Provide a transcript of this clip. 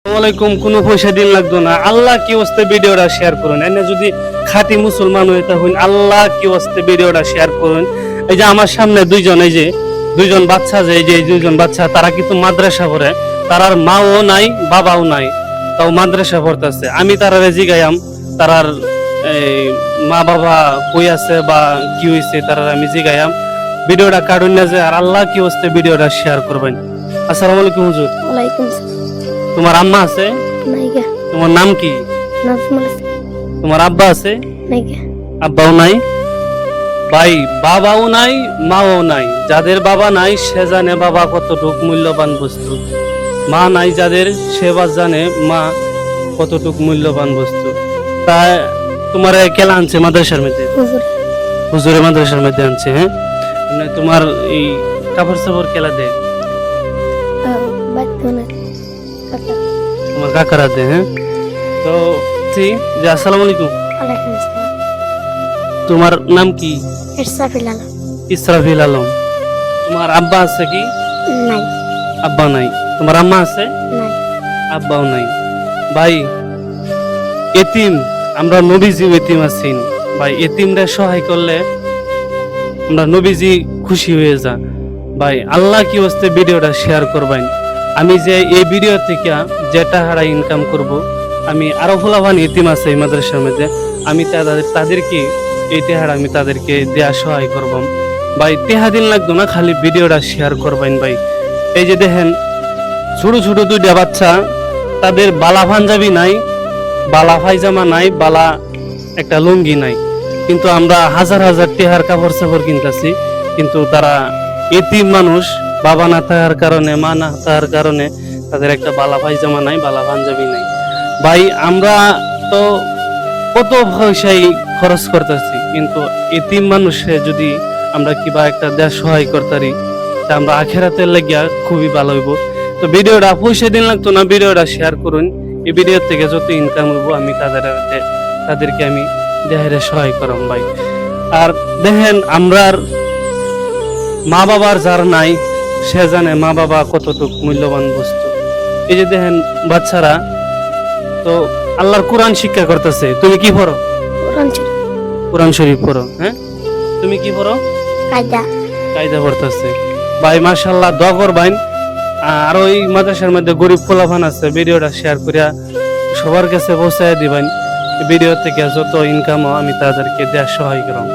ওয়ালাইকুম কোনো পয়সা দিন লাগতো না আল্লাহ কি ওয়াস্তে ভিডিওটা শেয়ার করুন এনে যদি খাঁটি মুসলমান হইতে হইন আল্লাহ কি ওয়াস্তে ভিডিওটা শেয়ার করুন। এই যে আমার সামনে দুইজন বাচ্চা যে এই যে এই দুইজন বাচ্চা তারা কিন্তু মাদ্রাসা পড়ে, তারার মাও নাই বাবাও নাই, তাও মাদ্রাসা পড়তেছে। আমি তারারে জিগাইয়াম তারার এই মা বাবা কই আছে বা কি হইছে তারার আমি জিগাইয়াম ভিডিওটা কাটুন না যে আর আল্লাহ কি ওয়াস্তে ভিডিওটা শেয়ার করবেন। আসসালামু আলাইকুম হুজুর। ওয়ালাইকুম আসসালাম। তোমার আম্মা আছে? নাইগা। তোমার নাম কি? নাজমুল ইসলাম। তোমার আব্বা আছে? নাইগা। আব্বাও নাই, ভাই বাবাও নাই মাও নাই। যাদের বাবা নাই সে জানে বাবা কতটুক মূল্যবান বস্তু, মা নাই যাদের সে জানে মা কতটুক মূল্যবান বস্তু। তা তোমার কেলা আনছে মাদ্রাসার মধ্যে? হুজুর। হুজুরে মাদ্রাসার মধ্যে আনছে। হ্যাঁ, মানে তোমার এই কাপড় চাপড় কেলা দেয়? বাচ্চানে কাকা। তোমার কাকারা দেয়। হ্যাঁ, তো ঠিক যে আসসালামু আলাইকুম। ওয়ালাইকুম আসসালাম। তোমার নাম কি? ইরসাফিল আলম। ইসরাফিল আলম। তোমার আব্বা আছে কি? নাই। আব্বা নাই। তোমার আম্মা আছে? নাই। আব্বাও নাই। ভাই এতিম, আমরা নবীজি এতিম আছি ভাই, এতিমরা সহায় করলে আমরা নবীজি খুশি হয়ে যা। ভাই আল্লাহ কি হচ্ছে ভিডিওটা শেয়ার করবেন। আমি যে এই ভিডিও থেকে যে টাকাটা ইনকাম করব, আমি আরো ফুলাবান এতিম আছে এই মাদ্রাসার মধ্যে, আমি তাদেরকে এই টাকাটা আমি তাদেরকে দেয়া সহায় করব। ভাই টেহা দিন লাগতো না, খালি ভিডিওটা শেয়ার করবেন। ভাই এই যে দেখেন ছোট ছোট দুইটা বাচ্চা, তাদের বালা পাঞ্জাবি নাই, বালা পায়জামা নাই, বালা একটা লুঙ্গি নাই, কিন্তু আমরা হাজার হাজার টেহার কাপড় চাপড় কিনতেছি, কিন্তু তারা এতিম মানুষ, বাবা না থাকার কারণে মা না থাকার কারণে তাদের একটা বালা পায়জামা নাই, বালা পাঞ্জাবি নাই। ভাই আমরা তো কত পয়সাই খরচ করতেছি, কিন্তু এতিম মানুষে যদি আমরা কিবা একটা দেশ সহায় করতারি তা আমরা আখেরাতের লাগিয়া খুবই ভালো হইব। তো ভিডিওটা পয়সা দিন লাগতো না, ভিডিওটা শেয়ার করুন। এই ভিডিও থেকে যত ইনকাম হইব আমি তাদেরকে আমি দেহের সহায় করম ভাই। আর দেখেন আমরার মা বাবার যার নাই সে জানে মা বাবা কতটুক মূল্যবান বস্তু। এই যে দেখেন বাচ্চারা তো আল্লাহর কোরআন শিক্ষা করতেছে। তুমি কি পড়ো? কোরআন শরীফ। কোরআন শরীফ পড়ো। হ্যাঁ, তুমি কি পড়ো? কায়দা। কায়দা পড়তেছে। ভাই মাশাআল্লাহ দোয়া করবেন। আর ওই মাদ্রাসার মধ্যে গরিব পোলাপান আছে, ভিডিওটা শেয়ার করিয়া সবার কাছে পৌঁছায় দিবেন। ভিডিও থেকে যত ইনকামও আমি তাদেরকে দেওয়ার সহায় করব।